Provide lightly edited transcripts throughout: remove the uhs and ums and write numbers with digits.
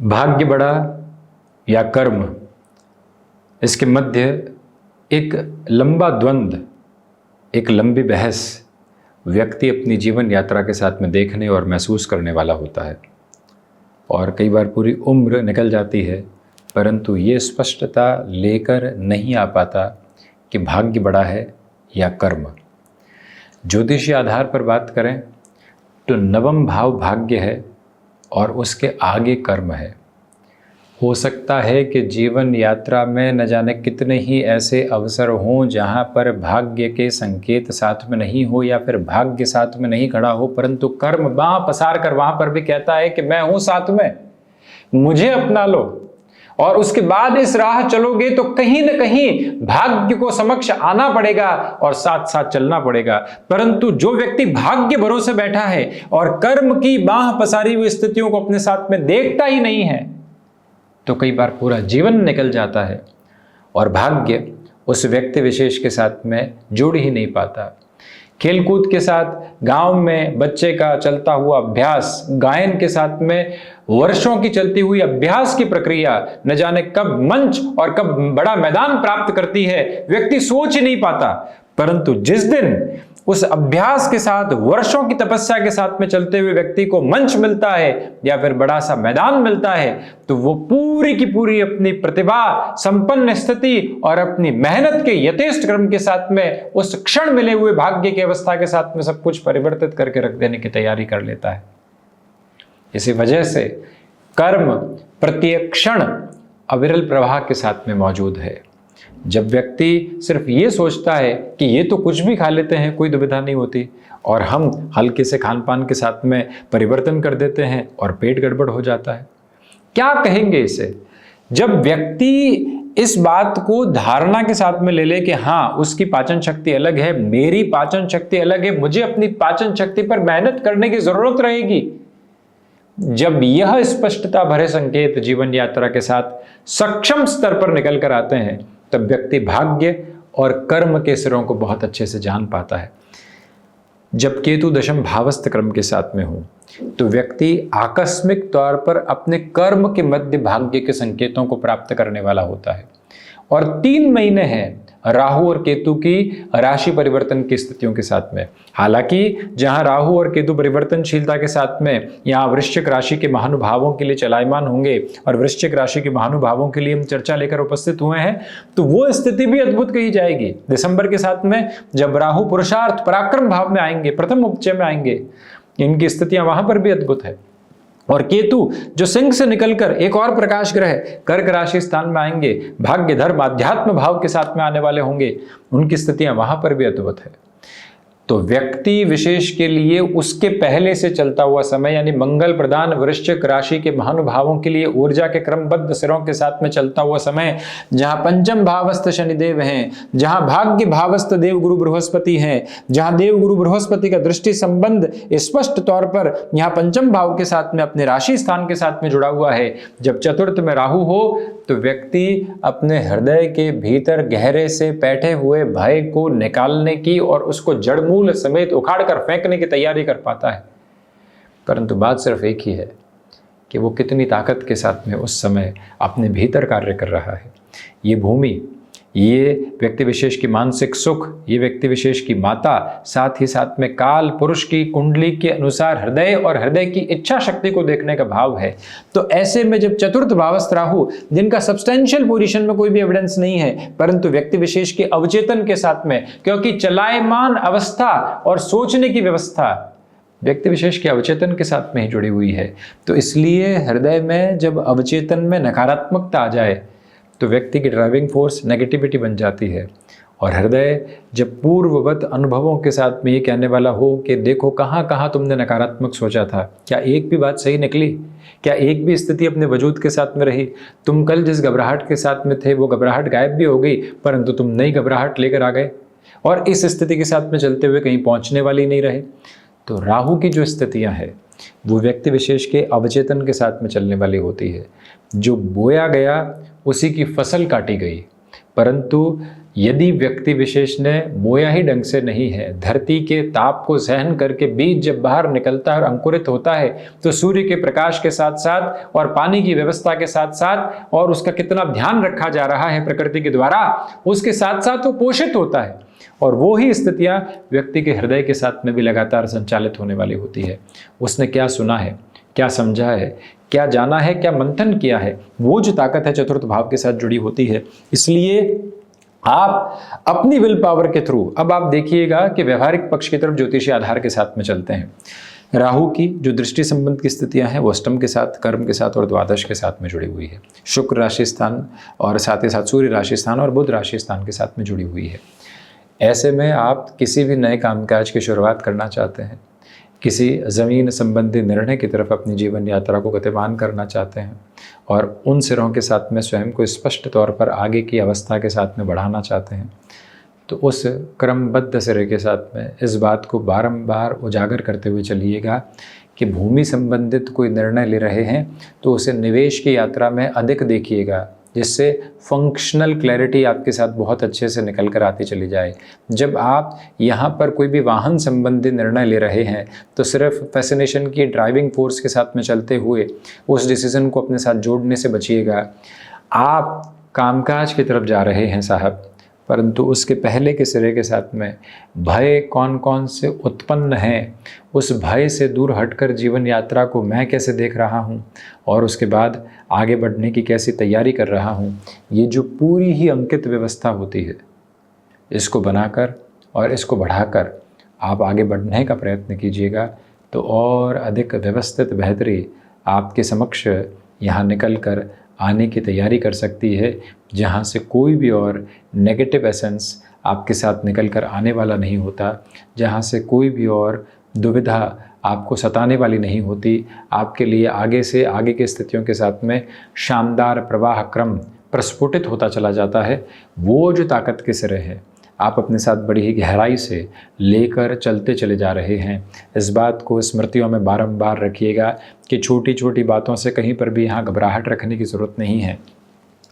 भाग्य बड़ा या कर्म, इसके मध्य एक लंबा द्वंद्व, एक लंबी बहस व्यक्ति अपनी जीवन यात्रा के साथ में देखने और महसूस करने वाला होता है। और कई बार पूरी उम्र निकल जाती है, परंतु ये स्पष्टता लेकर नहीं आ पाता कि भाग्य बड़ा है या कर्म। ज्योतिषीय आधार पर बात करें तो नवम भाव भाग्य है और उसके आगे कर्म है। हो सकता है कि जीवन यात्रा में न जाने कितने ही ऐसे अवसर हों जहाँ पर भाग्य के संकेत साथ में नहीं हो या फिर भाग्य साथ में नहीं खड़ा हो, परंतु कर्म बाँह पसार कर वहाँ पर भी कहता है कि मैं हूँ साथ में, मुझे अपना लो। और उसके बाद इस राह चलोगे तो कहीं न कहीं भाग्य को समक्ष आना पड़ेगा और साथ साथ चलना पड़ेगा। परंतु जो व्यक्ति भाग्य भरोसे बैठा है और कर्म की बाँह पसारी हुई स्थितियों को अपने साथ में देखता ही नहीं है, तो कई बार पूरा जीवन निकल जाता है और भाग्य उस व्यक्ति विशेष के साथ में जुड़ ही नहीं पाता। खेलकूद के साथ गांव में बच्चे का चलता हुआ अभ्यास, गायन के साथ में वर्षों की चलती हुई अभ्यास की प्रक्रिया न जाने कब मंच और कब बड़ा मैदान प्राप्त करती है, व्यक्ति सोच ही नहीं पाता। परंतु जिस दिन उस अभ्यास के साथ, वर्षों की तपस्या के साथ में चलते हुए व्यक्ति को मंच मिलता है या फिर बड़ा सा मैदान मिलता है, तो वो पूरी की पूरी अपनी प्रतिभा संपन्न स्थिति और अपनी मेहनत के यथेष्ट क्रम के साथ में उस क्षण मिले हुए भाग्य की अवस्था के साथ में सब कुछ परिवर्तित करके रख देने की तैयारी कर लेता है। इसी वजह से कर्म प्रत्येक क्षण अविरल प्रवाह के साथ में मौजूद है। जब व्यक्ति सिर्फ ये सोचता है कि ये तो कुछ भी खा लेते हैं, कोई दुविधा नहीं होती, और हम हल्के से खान पान के साथ में परिवर्तन कर देते हैं और पेट गड़बड़ हो जाता है। क्या कहेंगे इसे? जब व्यक्ति इस बात को धारणा के साथ में ले ले कि हाँ, उसकी पाचन शक्ति अलग है, मेरी पाचन शक्ति अलग है, मुझे अपनी पाचन शक्ति पर मेहनत करने की जरूरत रहेगी, जब यह स्पष्टता भरे संकेत जीवन यात्रा के साथ सक्षम स्तर पर निकल कर आते हैं, तब व्यक्ति भाग्य और कर्म के सिरों को बहुत अच्छे से जान पाता है। जब केतु दशम भावस्थ क्रम के साथ में हो तो व्यक्ति आकस्मिक तौर पर अपने कर्म के मध्य भाग्य के संकेतों को प्राप्त करने वाला होता है। और 3 महीने हैं राहु और केतु की राशि परिवर्तन की स्थितियों के साथ में। हालांकि जहां राहु और केतु परिवर्तनशीलता के साथ में यहाँ वृश्चिक राशि के महानुभावों के लिए चलायमान होंगे और वृश्चिक राशि के महानुभावों के लिए हम चर्चा लेकर उपस्थित हुए हैं, तो वो स्थिति भी अद्भुत कही जाएगी। दिसंबर के साथ में जब राहु पुरुषार्थ पराक्रम भाव में आएंगे, प्रथम उपचय में आएंगे, इनकी स्थितियां वहां पर भी अद्भुत है। और केतु जो सिंह से निकलकर एक और प्रकाश ग्रह कर्क राशि स्थान में आएंगे, भाग्य धर्म आध्यात्म भाव के साथ में आने वाले होंगे, उनकी स्थितियां वहां पर भी अद्भुत है। तो व्यक्ति विशेष के लिए उसके पहले से चलता हुआ समय, यानी मंगल प्रदान वृश्चिक राशि के महानुभावों के लिए ऊर्जा के क्रमबद्ध सिरों के साथ में चलता हुआ समय, जहां पंचम भावस्थ शनिदेव हैं, जहां भाग्य भावस्थ देव गुरु बृहस्पति हैं, जहां देव गुरु बृहस्पति का दृष्टि संबंध स्पष्ट तौर पर यहां पंचम भाव के साथ में अपने राशि स्थान के साथ में जुड़ा हुआ है, जब चतुर्थ में राहु हो, तो व्यक्ति अपने हृदय के भीतर गहरे से बैठे हुए भय को निकालने की और उसको जड़मूल समेत उखाड़ कर फेंकने की तैयारी कर पाता है। परंतु बात सिर्फ एक ही है कि वो कितनी ताकत के साथ में उस समय अपने भीतर कार्य कर रहा है। ये भूमि, ये व्यक्ति विशेष की मानसिक सुख, ये व्यक्ति विशेष की माता, साथ ही साथ में काल पुरुष की कुंडली के अनुसार हृदय और हृदय की इच्छा शक्ति को देखने का भाव है। तो ऐसे में जब चतुर्थ भावस्थ राहु, जिनका सब्सटेंशियल पोजीशन में कोई भी एविडेंस नहीं है, परंतु व्यक्ति विशेष के अवचेतन के साथ में, क्योंकि चलायमान अवस्था और सोचने की व्यवस्था व्यक्ति विशेष के अवचेतन के साथ में ही जुड़ी हुई है, तो इसलिए हृदय में जब अवचेतन में नकारात्मकता आ जाए तो व्यक्ति की ड्राइविंग फोर्स नेगेटिविटी बन जाती है। और हृदय जब पूर्ववत अनुभवों के साथ में ये कहने वाला हो कि देखो कहाँ कहाँ तुमने नकारात्मक सोचा था, क्या एक भी बात सही निकली, क्या एक भी स्थिति अपने वजूद के साथ में रही, तुम कल जिस घबराहट के साथ में थे वो घबराहट गायब भी हो गई, परंतु तुम नई घबराहट लेकर आ गए और इस स्थिति के साथ में चलते हुए कहीं पहुँचने वाली नहीं रहे। तो राहु की जो स्थितियाँ हैं वो व्यक्ति विशेष के अवचेतन के साथ में चलने वाली होती है। जो बोया गया उसी की फसल काटी गई, परंतु यदि व्यक्ति विशेष ने बोया ही ढंग से नहीं है, धरती के ताप को सहन करके बीज जब बाहर निकलता है और अंकुरित होता है तो सूर्य के प्रकाश के साथ साथ और पानी की व्यवस्था के साथ साथ और उसका कितना ध्यान रखा जा रहा है प्रकृति के द्वारा, उसके साथ साथ वो पोषित होता है। और वो ही स्थितियां व्यक्ति के हृदय के साथ में भी लगातार संचालित होने वाली होती है। उसने क्या सुना है, क्या समझा है, क्या जाना है, क्या मंथन किया है, वो जो ताकत है चतुर्थ भाव के साथ जुड़ी होती है। इसलिए आप अपनी विल पावर के थ्रू, अब आप देखिएगा कि व्यवहारिक पक्ष की तरफ ज्योतिषीय आधार के साथ में चलते हैं। राहु की जो दृष्टि संबंध की स्थितियां हैं वो अष्टम के साथ, कर्म के साथ और द्वादश के साथ में जुड़ी हुई है। शुक्र राशि स्थान और साथ ही साथ सूर्य राशि स्थान और बुध राशि स्थान के साथ में जुड़ी हुई है। ऐसे में आप किसी भी नए कामकाज की शुरुआत करना चाहते हैं, किसी ज़मीन संबंधी निर्णय की तरफ अपनी जीवन यात्रा को गतिमान करना चाहते हैं और उन सिरों के साथ में स्वयं को स्पष्ट तौर पर आगे की अवस्था के साथ में बढ़ाना चाहते हैं, तो उस क्रमबद्ध सिरे के साथ में इस बात को बारंबार उजागर करते हुए चलिएगा कि भूमि संबंधित कोई निर्णय ले रहे हैं तो उसे निवेश की यात्रा में अधिक देखिएगा, जिससे फंक्शनल क्लैरिटी आपके साथ बहुत अच्छे से निकल कर आती चली जाए। जब आप यहाँ पर कोई भी वाहन संबंधी निर्णय ले रहे हैं तो सिर्फ फैसिनेशन की ड्राइविंग फोर्स के साथ में चलते हुए उस डिसीज़न को अपने साथ जोड़ने से बचिएगा। आप कामकाज की तरफ जा रहे हैं साहब, परंतु उसके पहले के सिरे के साथ में भय कौन कौन से उत्पन्न हैं, उस भय से दूर हटकर जीवन यात्रा को मैं कैसे देख रहा हूँ और उसके बाद आगे बढ़ने की कैसी तैयारी कर रहा हूँ, ये जो पूरी ही अंकित व्यवस्था होती है, इसको बनाकर और इसको बढ़ाकर आप आगे बढ़ने का प्रयत्न कीजिएगा तो और अधिक व्यवस्थित बेहतरी आपके समक्ष यहाँ निकल कर आने की तैयारी कर सकती है, जहाँ से कोई भी और नेगेटिव एसेंस आपके साथ निकल कर आने वाला नहीं होता, जहाँ से कोई भी और दुविधा आपको सताने वाली नहीं होती। आपके लिए आगे से आगे की स्थितियों के साथ में शानदार प्रवाह क्रम प्रस्फुटित होता चला जाता है। वो जो ताकत के सिरे हैं आप अपने साथ बड़ी ही गहराई से लेकर चलते चले जा रहे हैं। इस बात को स्मृतियों में बारंबार रखिएगा कि छोटी छोटी बातों से कहीं पर भी यहाँ घबराहट रखने की ज़रूरत नहीं है।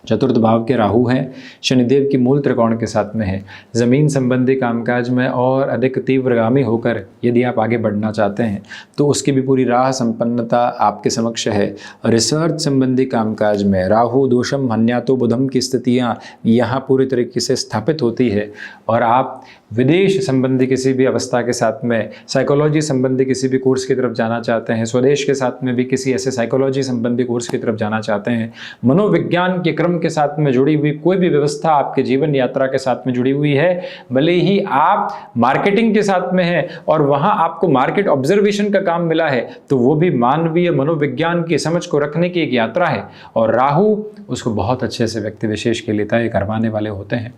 चतुर्थ भाव के राहु हैं, शनिदेव की मूल त्रिकोण के साथ में है। ज़मीन संबंधी कामकाज में और अधिक तीव्रगामी होकर यदि आप आगे बढ़ना चाहते हैं तो उसकी भी पूरी राह संपन्नता आपके समक्ष है। रिसर्च संबंधी कामकाज में राहु दोषम हन्यातो बुधम की स्थितियाँ यहाँ पूरी तरीके से स्थापित होती है और आप विदेश संबंधी किसी भी अवस्था के साथ में, साइकोलॉजी संबंधी किसी भी कोर्स की तरफ जाना चाहते हैं, स्वदेश के साथ में भी किसी ऐसे साइकोलॉजी संबंधी कोर्स की तरफ जाना चाहते हैं, मनोविज्ञान के क्रम के साथ में जुड़ी हुई कोई भी व्यवस्था आपके जीवन यात्रा के साथ में जुड़ी हुई है, भले ही आप मार्केटिंग के साथ में हैं और वहां आपको मार्केट ऑब्जर्वेशन का काम मिला है, तो वो भी मानवीय मनोविज्ञान की समझ को रखने की एक यात्रा है और राहु उसको बहुत अच्छे से व्यक्ति विशेष के लिए तय करवाने वाले होते हैं।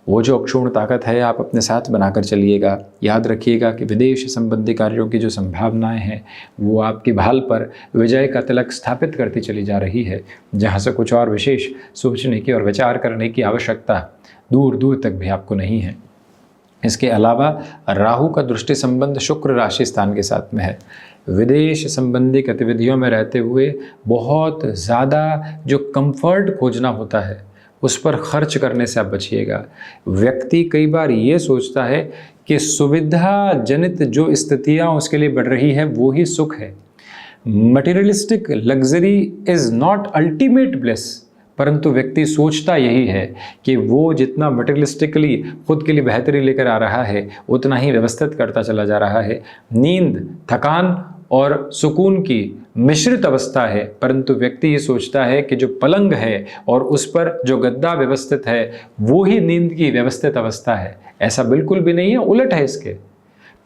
वो जो अक्षुण्ण ताकत है आप अपने साथ बनाकर चलिएगा। याद रखिएगा कि विदेश संबंधी कार्यों की जो संभावनाएं हैं वो आपकी भाल पर विजय का तिलक स्थापित करती चली जा रही है, जहां से कुछ और विशेष सोचने की और विचार करने की आवश्यकता दूर दूर तक भी आपको नहीं है। इसके अलावा राहु का दृष्टि संबंध शुक्र राशि स्थान के साथ में है। विदेश संबंधी गतिविधियों में रहते हुए बहुत ज़्यादा जो कंफर्ट खोजना होता है उस पर खर्च करने से आप बचिएगा। व्यक्ति कई बार ये सोचता है कि सुविधा जनित जो स्थितियाँ उसके लिए बढ़ रही है वो ही सुख है। Materialistic luxury is not ultimate bless, परंतु व्यक्ति सोचता यही है कि वो जितना मटेरियलिस्टिकली खुद के लिए बेहतरी लेकर आ रहा है उतना ही व्यवस्थित करता चला जा रहा है। नींद, थकान और सुकून की मिश्रित अवस्था है, परंतु व्यक्ति ये सोचता है कि जो पलंग है और उस पर जो गद्दा व्यवस्थित है वो ही नींद की व्यवस्थित अवस्था है। ऐसा बिल्कुल भी नहीं है, उलट है इसके।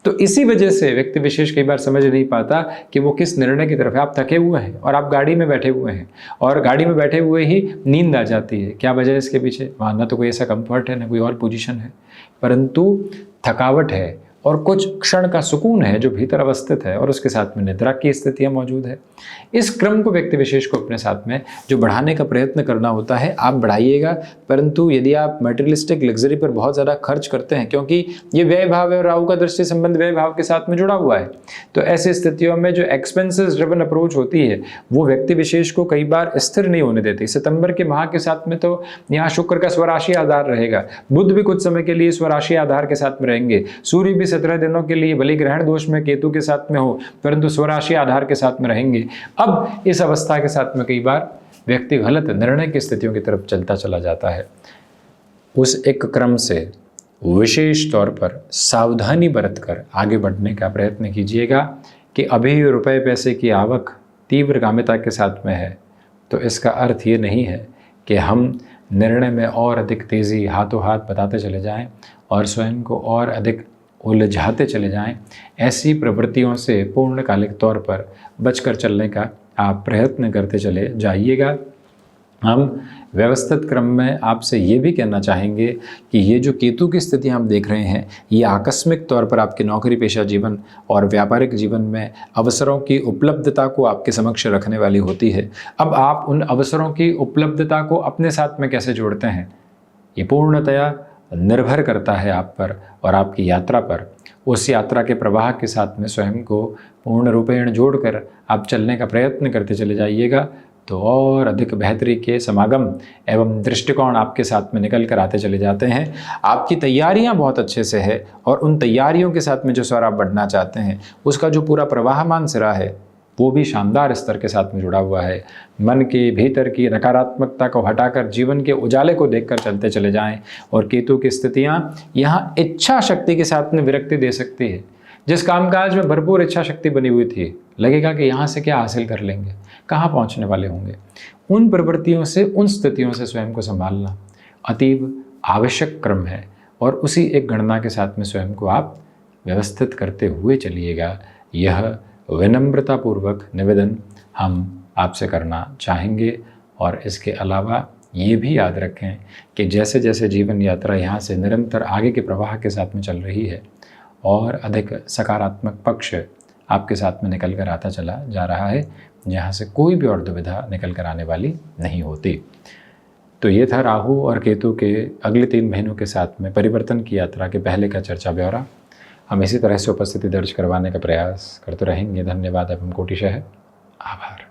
तो इसी वजह से व्यक्ति विशेष कई बार समझ नहीं पाता कि वो किस निर्णय की तरफ है। आप थके हुए हैं और आप गाड़ी में बैठे हुए हैं और गाड़ी में बैठे हुए ही नींद आ जाती है। क्या वजह है इसके पीछे? वहाँ ना तो कोई ऐसा कंफर्ट है ना कोई और पोजीशन है, परंतु थकावट है और कुछ क्षण का सुकून है जो भीतर अवस्थित है और उसके साथ में निद्रा की स्थितियाँ मौजूद है। इस क्रम को व्यक्ति विशेष को अपने साथ में जो बढ़ाने का प्रयत्न करना होता है आप बढ़ाइएगा, परंतु यदि आप मटेरियलिस्टिक लग्जरी पर बहुत ज़्यादा खर्च करते हैं, क्योंकि ये व्यय भाव है और राहु का दृष्टि संबंध व्यय भाव के साथ में जुड़ा हुआ है, तो ऐसी स्थितियों में जो एक्सपेंसेस ड्रिवन अप्रोच होती है वो व्यक्ति विशेष को कई बार स्थिर नहीं होने देती। सितंबर के माह के साथ में तो यहाँ शुक्र का स्वराशि आधार रहेगा, बुध भी कुछ समय के लिए स्वराशि आधार के साथ में रहेंगे, सूर्य भी 17 दिनों के लिए भले ग्रहण दोष में केतु के साथ में हो परंतु स्वराशि आधार के साथ में रहेंगे। अब इस अवस्था के साथ में कई बार व्यक्ति गलत निर्णय की स्थितियों की तरफ चलता चला जाता है। उस एक क्रम से विशेष तौर पर सावधानी बरतकर आगे बढ़ने का प्रयत्न कीजिएगा कि अभी रुपए पैसे की आवक तीव्रगामिता के साथ में है, तो इसका अर्थ ये नहीं है कि हम निर्णय में और अधिक तेज़ी हाथों हाथ बताते चले जाएं और स्वयं को और अधिक उलझाते चले जाएं। ऐसी प्रवृत्तियों से पूर्णकालिक तौर पर बचकर चलने का आप प्रयत्न करते चले जाइएगा। हम व्यवस्थित क्रम में आपसे ये भी कहना चाहेंगे कि ये जो केतु की स्थिति हम देख रहे हैं ये आकस्मिक तौर पर आपके नौकरी पेशा जीवन और व्यापारिक जीवन में अवसरों की उपलब्धता को आपके समक्ष रखने वाली होती है। अब आप उन अवसरों की उपलब्धता को अपने साथ में कैसे जोड़ते हैं ये पूर्णतया निर्भर करता है आप पर और आपकी यात्रा पर। उस यात्रा के प्रवाह के साथ में स्वयं को पूर्ण रूपेण जोड़कर आप चलने का प्रयत्न करते चले जाइएगा, तो और अधिक बेहतरी के समागम एवं दृष्टिकोण आपके साथ में निकल कर आते चले जाते हैं। आपकी तैयारियां बहुत अच्छे से है और उन तैयारियों के साथ में जो स्वर आप बढ़ना चाहते हैं उसका जो पूरा प्रवाहमान सिरा है वो भी शानदार स्तर के साथ में जुड़ा हुआ है। मन के भीतर की नकारात्मकता को हटाकर जीवन के उजाले को देखकर चलते चले जाएं। और केतु की स्थितियां यहाँ इच्छा शक्ति के साथ में विरक्ति दे सकती है। जिस कामकाज में भरपूर इच्छा शक्ति बनी हुई थी, लगेगा कि यहाँ से क्या हासिल कर लेंगे, कहाँ पहुँचने वाले होंगे, उन प्रवृत्तियों से उन स्थितियों से स्वयं को संभालना अतीव आवश्यक क्रम है और उसी एक गणना के साथ में स्वयं को आप व्यवस्थित करते हुए चलिएगा। यह विनम्रतापूर्वक निवेदन हम आपसे करना चाहेंगे। और इसके अलावा ये भी याद रखें कि जैसे जैसे जीवन यात्रा यहाँ से निरंतर आगे के प्रवाह के साथ में चल रही है और अधिक सकारात्मक पक्ष आपके साथ में निकल कर आता चला जा रहा है, जहाँ से कोई भी और दुविधा निकल कर आने वाली नहीं होती। तो ये था राहु और केतु के अगले 3 महीनों के साथ में परिवर्तन की यात्रा के पहले का चर्चा ब्यौरा। हम इसी तरह से उपस्थिति दर्ज करवाने का प्रयास करते रहेंगे। धन्यवाद एवं कोटिशः आभार।